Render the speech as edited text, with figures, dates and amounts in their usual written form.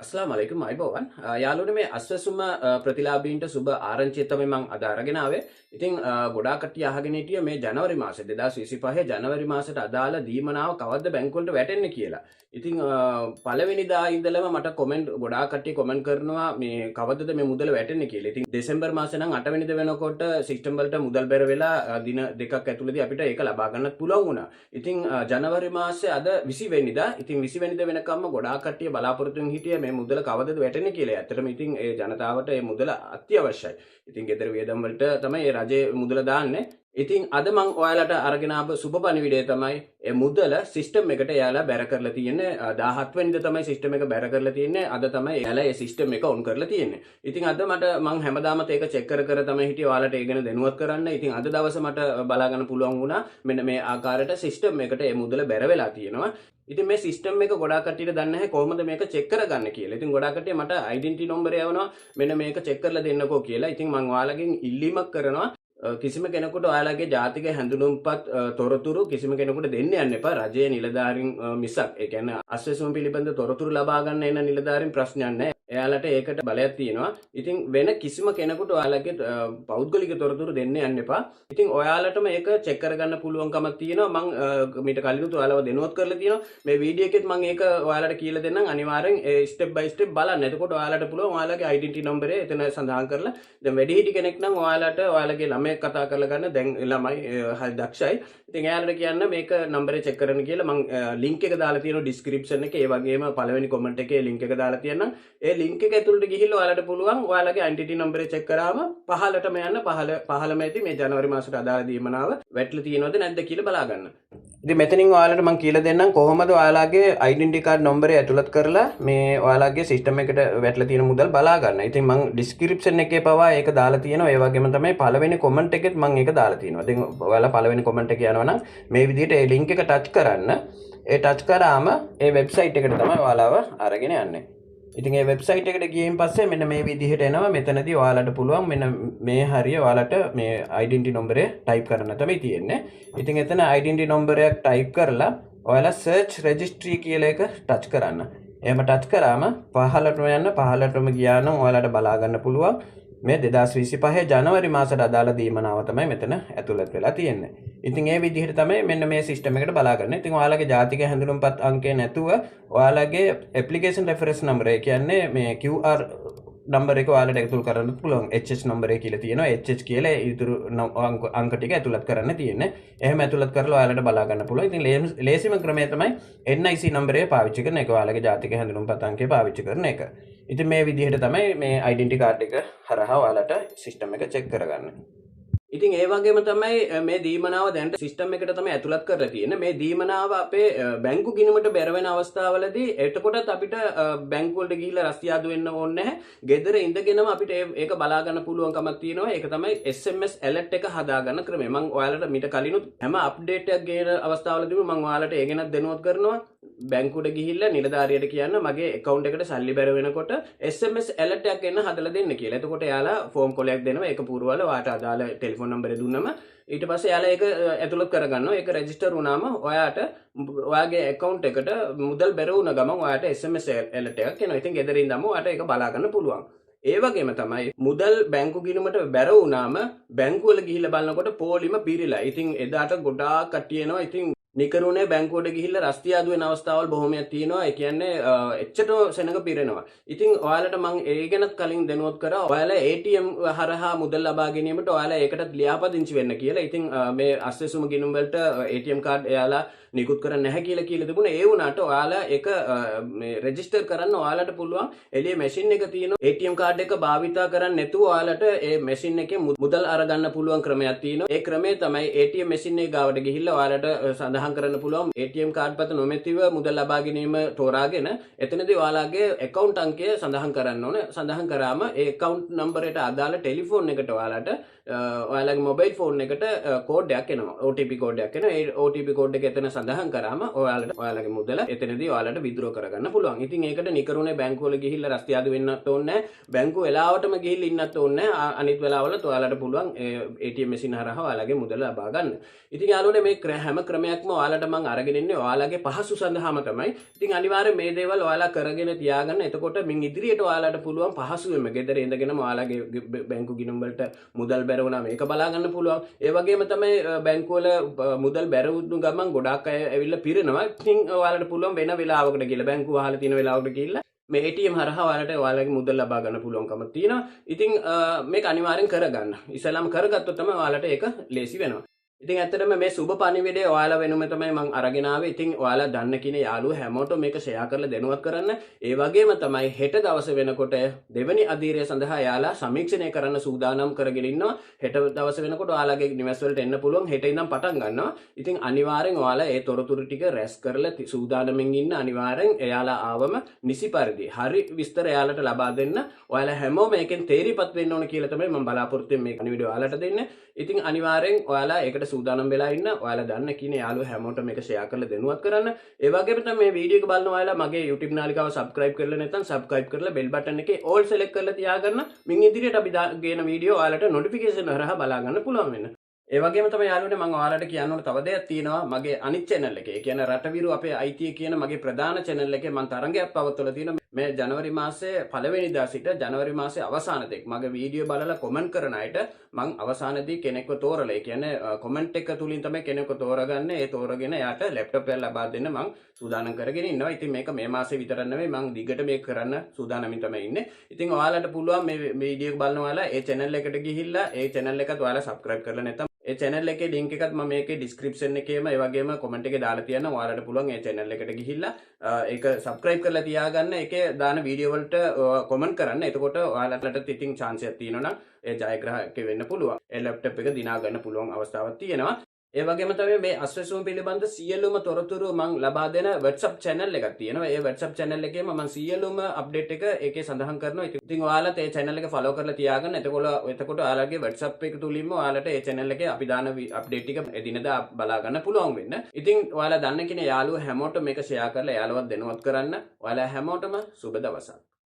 අස්ලාමලයිකුම් අයිබෝවන් යාළුවනේ මේ අස්වැසුම ප්‍රතිලාභීන්ට සුබ ආරංචිය තමයි මම අද අරගෙන ආවේ. ඉතින් ගොඩාක් කට්ටිය අහගෙන හිටිය මේ ජනවරි මාසේ 2025 ජනවරි මාසයට අදාළ දීමනාව කවද්ද බැංකු වලට වැටෙන්නේ කියලා. ඉතින් පළවෙනිදා ඉඳලම මට කොමෙන්ට් ගොඩාක් කට්ටිය කොමෙන්ට් කරනවා මේ කවද්දද මේ මුදල වැටෙන්නේ කියලා. ඉතින් දෙසැම්බර් මාසේ නම් 8 වෙනිදා වෙනකොට සිස්ටම් වලට මුදල් බැර වෙලා දින දෙකක් ඇතුළතදී අපිට ඒක ලබා ගන්නත් පුළුවන් වුණා. ඉතින් ජනවරි මාසේ අද 20 වෙනිදා. ඉතින් 20 වෙනිදා වෙනකම්ම ගොඩාක් කට්ටිය බලාපොරොත්තු වෙමින් හිටියේ මේ මුදල කවදද වැටෙන්නේ කියලා. ඇත්තටම ඉතින් ඒ ජනතාවට මේ මුදල අත්‍යවශ්‍යයි. ඉතින් ගෙදර වියදම් වලට තමයි මේ රජයේ මුදල දාන්නේ. ඉතින් අද මම ඔයාලට අරගෙන ආපු සුබ පණිවිඩය තමයි මේ මුදල සිස්ටම් එකට එයාලා බැර කරලා තියෙන්නේ. 17 වෙනිදා තමයි සිස්ටම් එක බැර කරලා තියෙන්නේ. අද තමයි එයාලා මේ සිස්ටම් එක ඔන් කරලා තියෙන්නේ. ඉතින් අද මම හැමදාමත් ඒක චෙක් කර තමයි හිටියේ ඔයාලට ඒ ගැන දැනුවත් කරන්න. ඉතින් අද දවසේ මට බලා ගන්න පුළුවන් වුණා මෙන්න මේ ආකාරයට සිස්ටම් එකට මේ මුදල බැර වෙලා තියෙනවා. ඉතින් මේ සිස්ටම් එක ගොඩාක් කට්ටියට දන්නේ නැහැ කොහොමද මේක චෙක් කරගන්න කියලා. ඉතින් ගොඩාක් කට්ටිය මට ඩෙන්ටිටි නම්බරය යවනවා මෙන්න මේක චෙක් කරලා දෙන්නකෝ කියලා. ඉතින් මම ඔයාලගෙන් ඉල්ලීමක් කරනවා කිසිම කෙනෙකුට ඔයාලගේ ජාතික හැඳුනුම්පත් තොරතුරු කිසිම කෙනෙකුට දෙන්න යන්න එපා. රජයේ නිලධාරීන් මිසක්. ඒ කියන්නේ අස්වැසුම පිළිබඳ තොරතුරු ලබා ගන්න එන නිලධාරීන් ප්‍රශ්නයක් නැහැ. එයාලට ඒකට බලයක් තියෙනවා. ඉතින් වෙන කිසිම කෙනෙකුට ඔයාලගේ පෞද්ගලික තොරතුරු දෙන්න යන්න එපා. ඉතින් ඔයාලටම ඒක චෙක් කරගන්න පුළුවන්කමක් තියෙනවා. මම මීට කලිනුත් ඔයාලව දැනුවත් කරලා තියෙනවා. මේ වීඩියෝ එකෙත් මම ඒක ඔයාලට කියලා දෙන්නම්. අනිවාර්යෙන් ස්ටෙප් බයි ස්ටෙප් බලන්න. එතකොට ඔයාලට පුළුවන් ඔයාලගේ ඩෙන්ටිටි නම්බරය එතන සඳහන් කරලා දැන් වැඩිහිටි කෙනෙක් නම් ඔයාලට ඔයාලගේ ළමයෙක් කතා කරලා ගන්න දැන් ළමයි හරි දක්ෂයි. ඉතින් එයාලට කියන්න මේක නම්බරේ චෙක් කරන්න කියලා මම ලින්ක් එක දාලා තියෙනවා ඩිස්ක්‍රිප්ෂන් එකේ. ඒ වගේම පළවෙනි කමෙන්ට් එකේ ලින්ක් එක දාලා තියෙනවා. ඒ ලින්ක් එක ඇතුළට ගිහිල්ලා ඔයාලට පුළුවන් ඔයාලගේ ඩෙන්ටිටි නම්බරේ චෙක් කරාම පහළටම යන්න පහළම ඇති මේ ජනවරි මාසයට අදාළ දීමනාව වැටලා තියෙනවද නැද්ද කියලා බලා ගන්න. ඉතින් මෙතනින් ඔයාලට මම කියලා දෙන්නම් කොහොමද ඔයාලගේ ඩෙන්ටිටි කාඩ් නම්බරය ඇතුළත් කරලා මේ ඔයාලගේ සිස්ටම් එකට වැටලා තියෙන මුදල් බලා ගන්න. ඉතින් මම ඩිස්ක්‍රිප්ෂන් එකේ පවා ඒක දාලා තියෙනවා. ඒ වගේම තමයි පළවෙනි කමෙන්ට් එකෙත් මම ඒක දාලා තියෙනවා. ඉතින් ඔයාලා පළවෙනි කමෙන්ට් එක යනවා නම් මේ විදිහට ඒ ලින්ක් එක ටච් කරන්න. ඒ ටච් කරාම ඒ වෙබ්සයිට් එකට තමයි ඔයාලව අරගෙන යන්නේ. ඉතින් ඒ වෙබ්සයිට් එකට ගියයින් පස්සේ මෙන්න මේ විදිහට එනවා. මෙතනදී ඔයාලට පුළුවන් මෙන්න මේ හරිය ඔයාලට මේ ඩෙන්ටිටි නම්බරය ටයිප් කරන්න තමයි තියෙන්නේ. ඉතින් එතන ඩෙන්ටිටි නම්බරයක් ටයිප් කරලා ඔයාලා සර්ච් රෙජිස්ට්‍රි කියලා එක ටච් කරන්න. එහෙම ටච් කරාම පහළටම යන්න. පහළටම ගියා නම් ඔයාලට බලා ගන්න පුළුවන් මේ 2025 ජනවරි මාසයට අදාළ දීමනාව තමයි මෙතන ඇතුළත් වෙලා තියෙන්නේ. ඉතින් ඒ විදිහට තමයි මෙන්න මේ සිස්ටම් එකට බලා ගන්න. ඉතින් ඔයාලගේ ජාතික හැඳුනුම්පත් අංකය නැතුව ඔයාලගේ ඇප්ලිකේෂන් රෙෆරන්ස් නම්බරය කියන්නේ මේ QR නම්බර එක ඔයාලට ඇතුල් කරන්න පුළුවන්. HS නම්බරය කියලා තියෙනවා. HS කියලා ඉතුරු අංක ටික ඇතුළත් කරන්න තියෙන්නේ. එහෙම ඇතුළත් කරලා ඔයාලට බලා ගන්න පුළුවන්. ඉතින් ලේසිම ක්‍රමය තමයි NIC නම්බරය පාවිච්චි කරන එක. ඔයාලගේ ජාතික හැඳුනුම්පත් අංකය පාවිච්චි කරන එක. ඉතින් මේ විදිහට තමයි මේ ඩෙන්ටිටි කාඩ් එක හරහා ඔයාලට සිස්ටම් එක චෙක් කරගන්න. ඉතින් ඒ වගේම තමයි මේ දීමනාව දැන් සිස්ටම් එකට තමයි ඇතුළත් කරලා තියෙන්නේ. මේ දීමනාව අපේ බැංකු ගිණුමට බැර වෙන අවස්ථාවලදී එතකොටත් අපිට බැංකු වලට ගිහිල්ලා රස්තියාදු වෙන්න ඕනේ නැහැ. ගෙදර ඉඳගෙනම අපිට ඒක බලා ගන්න පුළුවන්කමක් තියෙනවා. ඒක තමයි SMS alert එක හදාගන්න ක්‍රමය. මම ඔයාලට මීට කලිනුත් හැම අප්ඩේට් එකක් ගේන අවස්ථාවලදීම මම ඔයාලට ඒ ගැනත් දැනුවත් කරනවා. බැංකුවට ගිහිල්ලා නිලධාරියට කියන්න මගේ account එකට සල්ලි බැර වෙනකොට SMS alert එකක් එන්න හදලා දෙන්න කියලා. එතකොට එයාලා ෆෝම් කොලයක් දෙනවා. ඒක පුරවලා ඔයාට අදාළ ටෙලිෆෝන් නම්බරය දුන්නම ඊට පස්සේ එයාලා ඒක ඇතුළත් කරගන්නවා. ඒක රෙජිස්ටර් වුණාම ඔයාට ඔයාගේ account එකට මුදල් බැර වුණ ගමන් ඔයාට SMS alert එකක් එනවා. ඉතින් ගෙදර ඉඳන්ම ඔයාට ඒක බලා ගන්න පුළුවන්. ඒ වගේම තමයි මුදල් බැංකු ගිණුමට බැර වුණාම බැංකුවල ගිහිල්ලා බලනකොට පොලිම පිරීලා. ඉතින් එදාට ගොඩාක් කට්ටිය එනවා. ඉතින් නිකරුණේ බැංකුවට ගිහිල්ලා රස්තියාදු වෙන අවස්ථාවල් බොහොමයක් තියෙනවා. ඒ කියන්නේ එච්චර සෙනඟ පිරෙනවා. ඉතින් ඔයාලට මම ඒ ගැනත් කලින් දැනුවත් කරා. ඔයාලා ATM හරහා මුදල් ලබා ගැනීමට ඔයාලා ඒකටත් ලියාපදිංචි වෙන්න කියලා. ඉතින් මේ අස්වැසුම ගිණුම් වලට ATM කාඩ් එයාලා නිකුත් කරන්න නැහැ කියලා තිබුණා. ඒ වුණාට ඔයාලා ඒක මේ රෙජිස්ටර් කරන්න ඔයාලට පුළුවන්. එළියේ මැෂින් එක තියෙනවා. ATM කාඩ් එක භාවිතා කරන්නේ නැතුව ඔයාලට ඒ මැෂින් එකේ මුදල් අරගන්න පුළුවන් ක්‍රමයක් තියෙනවා. ඒ ක්‍රමය තමයි ATM මැෂින් එක ගාවට ගිහිල්ලා ඔයාලට සඳහන් කරන්න පුළුවන් ATM කාඩ් පත නොමැතිව මුදල් ලබා ගැනීම තෝරාගෙන එතනදී ඔයාලගේ account අංකය සඳහන් කරන්න ඕනේ. සඳහන් කරාම ඒ account නම්බරයට අදාළ ටෙලිෆෝන් එකට ඔයාලට ඔයාලගේ මොබයිල් ෆෝන් එකට කෝඩ් එකක් එනවා. OTP කෝඩ් එකක් එනවා. ඒ OTP කෝඩ් එක එතන සඳහන් කරාම ඔයාලගේ මුදල එතනදී ඔයාලට විත්ඩ්‍රෝ කරගන්න පුළුවන්. ඉතින් ඒකට නිකරුණේ බැංකුවල ගිහිල්ලා රස්තියාදු වෙන්නත් ඕනේ නැහැ. බැංකුව වෙලාවටම ගිහිල්ලා ඉන්නත් ඕනේ නැහැ. අනිත් වෙලාවලත් ඔයාලට පුළුවන් ATM මැෂින් හරහා ඔයාලගේ මුදල ලබා ගන්න. ඉතින් යාළුවනේ මේ හැම ක්‍රමයක්ම ඔයාලට මම අරගෙන ඉන්නේ ඔයාලගේ පහසු සඳහාම තමයි. ඉතින් අනිවාර්යයෙන් මේ දේවල් ඔයාලා කරගෙන තියාගන්න. එතකොට මින් ඉදිරියට ඔයාලට පුළුවන් පහසුවෙන්ම ගෙදර ඉඳගෙනම ඔයාලගේ බැංකු ගිණුම් වලට මුදල් බැර වුණා මේක බලා ගන්න පුළුවන්. ඒ වගේම තමයි බැංකුවල මුදල් බැර වුණු ගමන් ගොඩාක් අය ඇවිල්ලා පිරෙනවා. ඉතින් ඔයාලට පුළුවන් වෙන වෙලාවකට ගිහලා බැංකුව වහලා තියෙන වෙලාවකට ගිහලා මේ ATM හරහා ඔයාලට ඔයාලගේ මුදල් ලබා ගන්න පුළුවන්කම තියෙනවා. ඉතින් මේක අනිවාර්යෙන් කරගන්න. ඉස්සෙල්ලාම කරගත්තොත් තමයි ඔයාලට ඒක ලේසි වෙනවා. ඉතින් ඇත්තටම මේ සුබ පණිවිඩය ඔයාලා වෙනුම තමයි මම අරගෙන ආවේ. ඉතින් ඔයාලා දන්න කියන යාළුවෝ හැමෝටම මේක ෂෙයා කරලා දැනුවත් කරන්න. ඒ වගේම තමයි හෙට දවස වෙනකොට දෙවනි අධීරය සඳහා යාලා සමීක්ෂණය කරන්න සූදානම් කරගෙන ඉන්නවා. හෙට දවස වෙනකොට ඔයාලගේ නිවෙස් වලට එන්න පුළුවන්. හෙට ඉඳන් පටන් ගන්නවා. ඉතින් අනිවාර්යෙන් ඔයාලා ඒ තොරතුරු ටික රැස් කරලා සූදානම්ෙන් ඉන්න. අනිවාර්යෙන් එයාලා ආවම නිසි පරිදි හරි විස්තර එයාලට ලබා දෙන්න. ඔයාලා හැමෝම මේකෙන් තේරිපත් වෙන්න ඕන කියලා තමයි මම බලාපොරොත්තු වෙන්නේ මේ පණිවිඩය ඔයාලට දෙන්න. ඉතින් අනිවාර්යෙන් ඔයාලා ඒකට සූදානම් වෙලා ඉන්න. ඔයාලා දන්න කියන යාළුවෝ හැමෝටම මේක ෂෙයා කරලා දැනුවත් කරන්න. ඒ වගේම තමයි මේ වීඩියෝ එක බලන ඔයාලා මගේ YouTube නාලිකාව subscribe කරලා නැත්නම් subscribe කරලා bell button එකේ all select කරලා තියාගන්න. මින් ඉදිරියට අපි ගේන වීඩියෝ ඔයාලට notification හරහා බලා ගන්න පුළුවන් වෙන්න. ඒ වගේම තමයි යාළුවනේ මම ඔයාලට කියන්න ඕන තව දෙයක් තියෙනවා මගේ අනිත් channel එකේ. ඒ කියන්නේ රටවිරු අපේ අයිතිය කියන මගේ ප්‍රධාන channel එකේ මම තරංගයක් පවත්වලා තියෙනවා. මේ ජනවරි මාසයේ පළවෙනිදා සිට ජනවරි මාසයේ අවසාන තෙක් මගේ වීඩියෝ බලලා comment කරන අයට මම අවසානයේදී කෙනෙක්ව තෝරලා ඒ කියන්නේ comment එක තුලින් තමයි කෙනෙක්ව තෝරගන්නේ. ඒ තෝරගෙන එයාට laptop එකක් ලබා දෙන්න මම සූදානම් කරගෙන ඉන්නවා. ඉතින් මේක මේ මාසේ විතර නෙවෙයි මම දිගට මේක කරන්න සූදානමින් තමයි ඉන්නේ. ඉතින් ඔයාලට පුළුවන් මේ වීඩියෝ එක බලන ඔයාලා ඒ channel එකට ගිහිල්ලා ඒ channel එකත් ඔයාලා subscribe කරලා නැත්නම් ඒ channel එකේ link එකත් මම මේකේ description එකේම ඒ වගේම comment එකේ දාලා තියනවා. ඔයාලට පුළුවන් ඒ channel එකට ගිහිල්ලා ඒක subscribe කරලා තියාගන්න. ඒකේ දාන වීඩියෝ වලට comment කරන්න. එතකොට ඔයාලට ඉතින් chance එකක් තියෙනවා නම් ඒ ජයග්‍රාහක වෙන්න පුළුවන්. ඒ laptop එක දිනා ගන්න පුළුවන් අවස්ථාවක් තියෙනවා. ඒ වගේම තමයි මේ අස්වැසුම පිළිබඳ සියලුම තොරතුරු මම ලබා දෙන WhatsApp channel එකක් තියෙනවා. ඒ WhatsApp channel එකේම මම සියලුම update එක ඒකේ සඳහන් කරනවා. ඉතින් ඔයාලත් ඒ channel එක follow කරලා තියාගන්න. එතකොට ඔයාලගේ WhatsApp එක තුලින්ම ඔයාලට ඒ channel එකේ අපි දාන update ටික එදිනදා බලා ගන්න පුළුවන් වෙන්න. ඉතින් ඔයාලා දන්න කෙනේ යාළුවෝ හැමෝටම මේක share කරලා යාළුවත් දැනුවත් කරන්න. ඔයාලා හැමෝටම සුබ දවසක්.